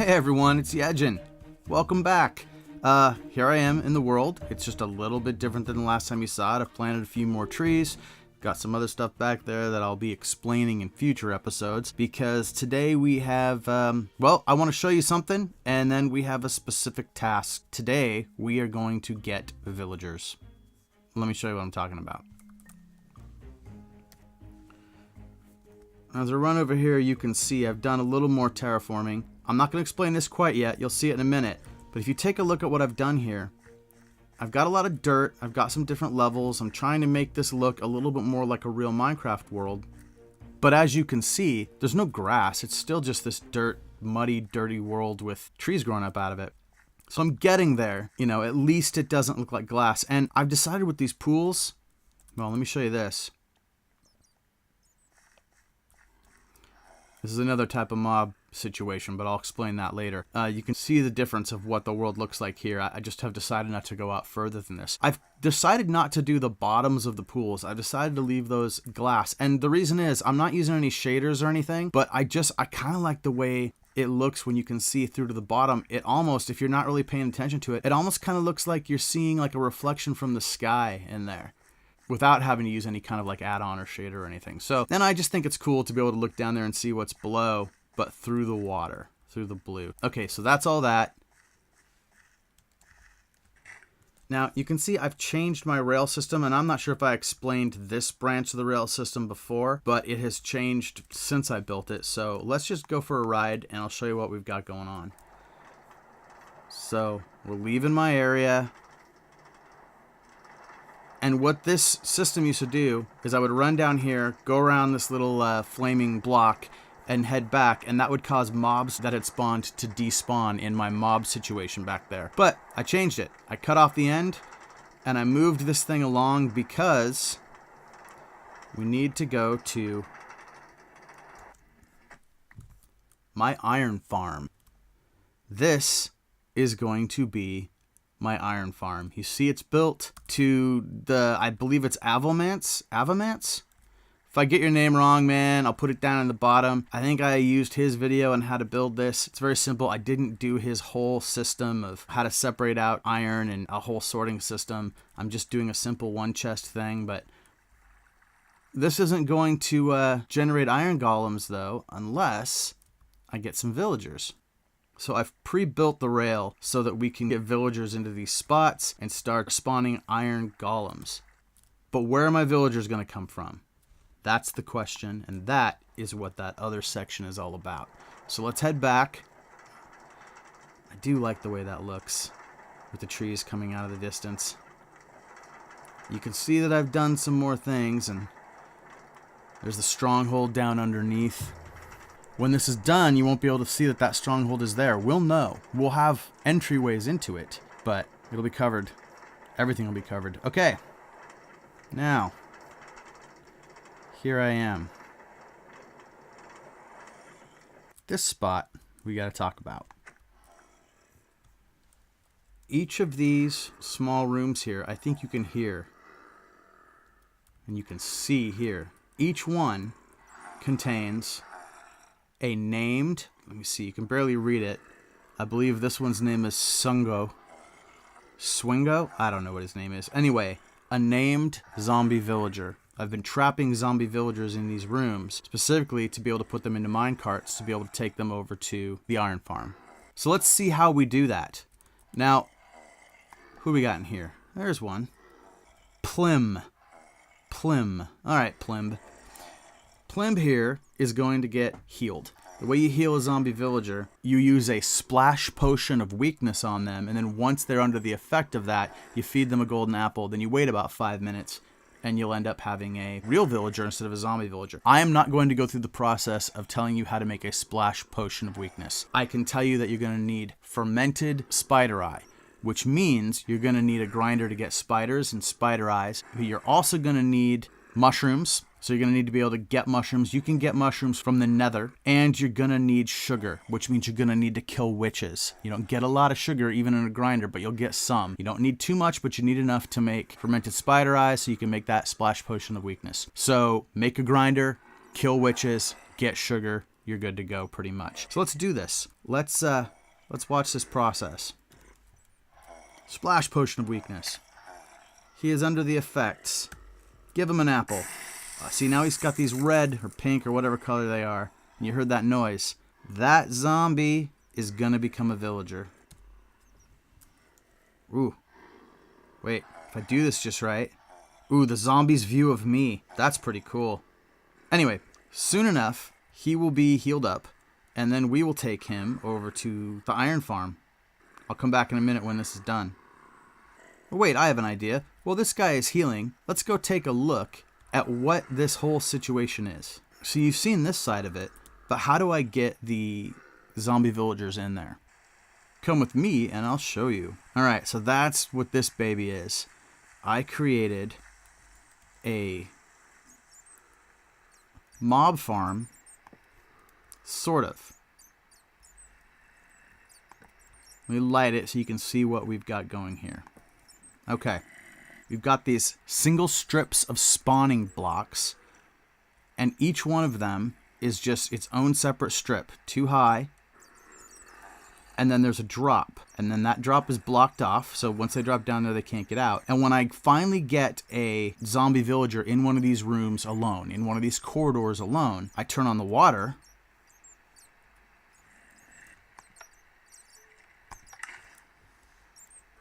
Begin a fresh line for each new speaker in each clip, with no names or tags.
Hey everyone, it's Yeggin. Welcome back. Here I am in the world. It's just a little bit different than the last time you saw it. I've planted a few more trees. Got some other stuff back there that I'll be explaining in future episodes, because today we have, well, I want to show you something, and then we have a specific task. Today, we are going to get villagers. Let me show you what I'm talking about. As I run over here, you can see I've done a little more terraforming. I'm not going to explain this quite yet. You'll see it in a minute. But if you take a look at what I've done here, I've got a lot of dirt. I've got some different levels. I'm trying to make this look a little bit more like a real Minecraft world. But as you can see, there's no grass. It's still just this dirt, muddy, dirty world with trees growing up out of it. So I'm getting there. You know, at least it doesn't look like glass. And I've decided with these pools, well, let me show you this. This is another type of mob situation, but I'll explain that later. You can see the difference of what the world looks like here. I just have decided not to go out further than this. I've decided not to do the bottoms of the pools. I've decided to leave those glass. And the reason is I'm not using any shaders or anything, but I kind of like the way it looks when you can see through to the bottom. It almost, if you're not really paying attention to it, it almost kind of looks like you're seeing like a reflection from the sky in there, without having to use any kind of like add-on or shader or anything. So then I just think it's cool to be able to look down there and see what's below, but through the water, through the blue. Okay, so that's all that. Now you can see I've changed my rail system, and I'm not sure if I explained this branch of the rail system before, but it has changed since I built it. So let's just go for a ride and I'll show you what we've got going on. So we're leaving my area. And what this system used to do is I would run down here, go around this little flaming block, and head back, and that would cause mobs that had spawned to despawn in my mob situation back there. But I changed it. I cut off the end, and I moved this thing along because we need to go to my iron farm. This is going to be my iron farm. You see it's built to the, I believe it's Avomance? Avomance? If I get your name wrong, man, I'll put it down in the bottom. I think I used his video on how to build this. It's very simple. I didn't do his whole system of how to separate out iron and a whole sorting system. I'm just doing a simple one chest thing, but this isn't going to generate iron golems though, unless I get some villagers. So I've pre-built the rail so that we can get villagers into these spots and start spawning iron golems. But where are my villagers going to come from? That's the question, and that is what that other section is all about. So let's head back. I do like the way that looks with the trees coming out of the distance. You can see that I've done some more things, and there's the stronghold down underneath. When this is done, you won't be able to see that that stronghold is there. We'll know. We'll have entryways into it, but it'll be covered. Everything will be covered. Okay. Now, here I am. This spot we got to talk about. Each of these small rooms here, I think you can hear, and you can see here, each one contains a named, let me see, you can barely read it. I believe this one's name is Swingo. I don't know what his name is. Anyway, a named zombie villager. I've been trapping zombie villagers in these rooms, specifically to be able to put them into mine carts to be able to take them over to the iron farm. So let's see how we do that. Now, who we got in here? There's one. Plim. Alright, Plim. Plim here is going to get healed. The way you heal a zombie villager, you use a splash potion of weakness on them, and then once they're under the effect of that, you feed them a golden apple, then you wait about 5 minutes, and you'll end up having a real villager instead of a zombie villager. I am not going to go through the process of telling you how to make a splash potion of weakness. I can tell you that you're going to need fermented spider eye, which means you're going to need a grinder to get spiders and spider eyes, but you're also going to need mushrooms. So you're going to need to be able to get mushrooms. You can get mushrooms from the nether. And you're going to need sugar, which means you're going to need to kill witches. You don't get a lot of sugar even in a grinder, but you'll get some. You don't need too much, but you need enough to make fermented spider eyes so you can make that splash potion of weakness. So make a grinder, kill witches, get sugar, you're good to go pretty much. So let's do this. Let's watch this process. Splash potion of weakness. He is under the effects. Give him an apple. See, now he's got these red or pink or whatever color they are. And you heard that noise. That zombie is gonna become a villager. Ooh. Wait, if I do this just right. Ooh, the zombie's view of me. That's pretty cool. Anyway, soon enough, he will be healed up. And then we will take him over to the iron farm. I'll come back in a minute when this is done. Oh, wait, I have an idea. Well, this guy is healing. Let's go take a look at what this whole situation is. So you've seen this side of it, but how do I get the zombie villagers in there? Come with me and I'll show you. All right, so that's what this baby is. I created a mob farm, sort of. Let me light it so you can see what we've got going here. Okay, we've got these single strips of spawning blocks, and each one of them is just its own separate strip, too high, and then there's a drop, and then that drop is blocked off, so once they drop down there, they can't get out. And when I finally get a zombie villager in one of these rooms alone, in one of these corridors alone, I turn on the water,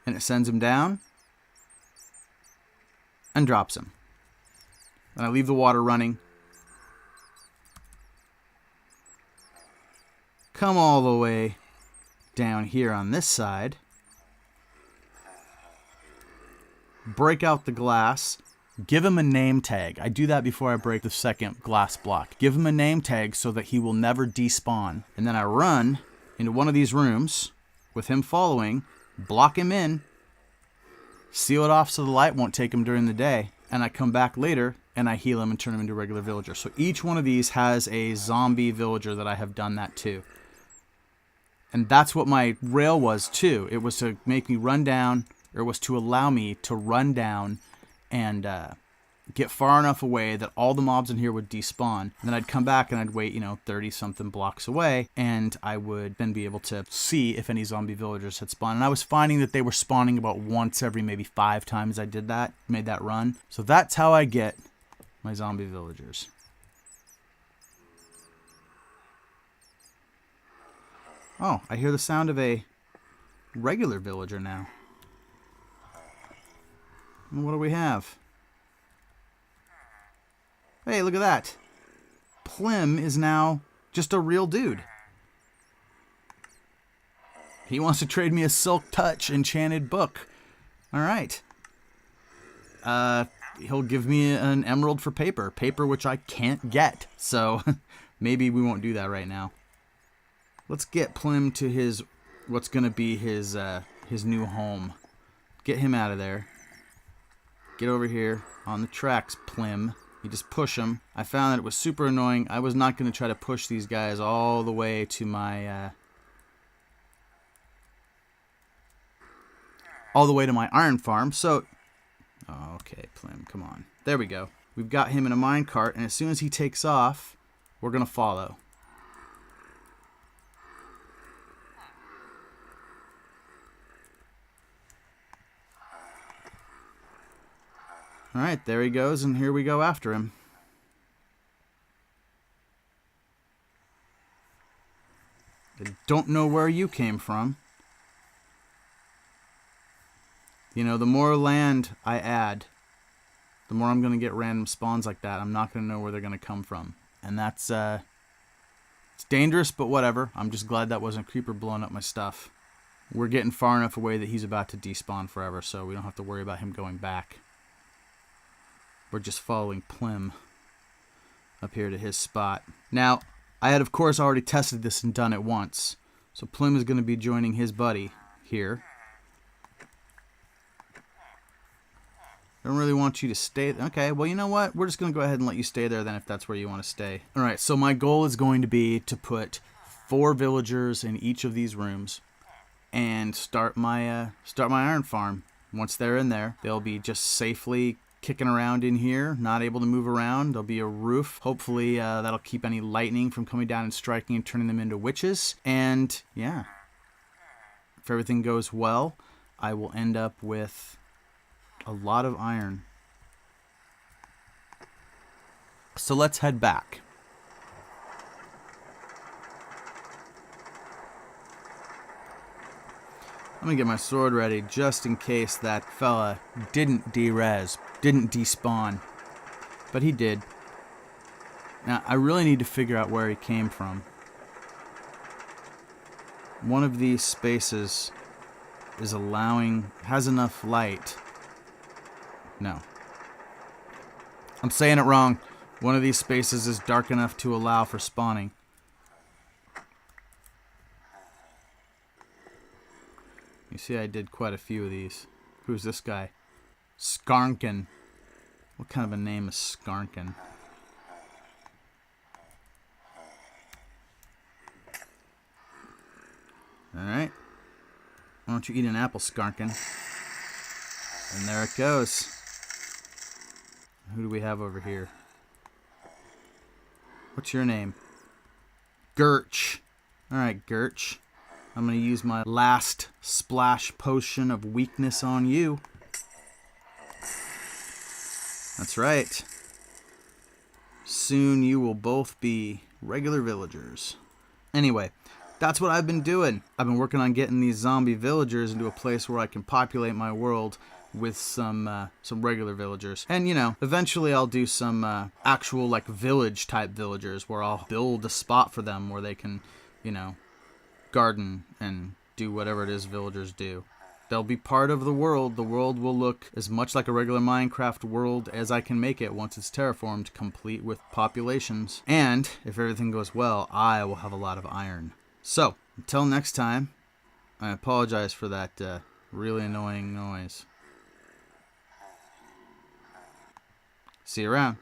and it sends him down and drops him. Then I leave the water running. Come all the way down here on this side. Break out the glass. Give him a name tag. I do that before I break the second glass block. Give him a name tag so that he will never despawn. And then I run into one of these rooms with him following, block him in, seal it off so the light won't take him during the day, and I come back later and I heal him and turn him into a regular villager. So each one of these has a zombie villager that I have done that to. And that's what my rail was too. It was to make me run down, or it was to allow me to run down and get far enough away that all the mobs in here would despawn. And then I'd come back and I'd wait, 30-something blocks away, and I would then be able to see if any zombie villagers had spawned. And I was finding that they were spawning about once every maybe 5 times I did that, made that run. So that's how I get my zombie villagers. Oh, I hear the sound of a regular villager now. And what do we have? Hey, look at that. Plim is now just a real dude. He wants to trade me a Silk Touch enchanted book. All right. He'll give me an emerald for paper. Paper which I can't get. So maybe we won't do that right now. Let's get Plim to his, what's going to be his new home. Get him out of there. Get over here on the tracks, Plim. You just push them. I found that it was super annoying. I was not going to try to push these guys all the way to my iron farm. So, oh, okay, Plim, come on. There we go. We've got him in a mine cart, and as soon as he takes off, we're going to follow. All right, there he goes, and here we go after him. I don't know where you came from. The more land I add, the more I'm going to get random spawns like that. I'm not going to know where they're going to come from. And that's, it's dangerous, but whatever. I'm just glad that wasn't a creeper blowing up my stuff. We're getting far enough away that he's about to despawn forever, so we don't have to worry about him going back. We're just following Plim up here to his spot. Now, I had, of course, already tested this and done it once. So Plim is going to be joining his buddy here. I don't really want you to stay. Okay, well, you know what? We're just going to go ahead and let you stay there then if that's where you want to stay. All right, so my goal is going to be to put 4 villagers in each of these rooms and start my iron farm. Once they're in there, they'll be just safely kicking around in here, not able to move around. There'll be a roof. Hopefully that'll keep any lightning from coming down and striking and turning them into witches. And yeah, if everything goes well, I will end up with a lot of iron. So let's head back. I'm gonna get my sword ready just in case that fella didn't de-res, didn't despawn. But he did. Now, I really need to figure out where he came from. One of these spaces has enough light. No. I'm saying it wrong. One of these spaces is dark enough to allow for spawning. You see, I did quite a few of these. Who's this guy? Skarnkin. What kind of a name is Skarnkin? Alright. Why don't you eat an apple, Skarnkin? And there it goes. Who do we have over here? What's your name? Gurch. Alright, Gurch. I'm going to use my last splash potion of weakness on you. That's right. Soon you will both be regular villagers. Anyway, that's what I've been doing. I've been working on getting these zombie villagers into a place where I can populate my world with some regular villagers. And, you know, eventually I'll do some actual, like, village-type villagers where I'll build a spot for them where they can, you know, garden and do whatever it is villagers do. They'll be part of the world. The world will look as much like a regular Minecraft world as I can make it once it's terraformed, complete with populations. And, if everything goes well, I will have a lot of iron. So, until next time, I apologize for that really annoying noise. See you around.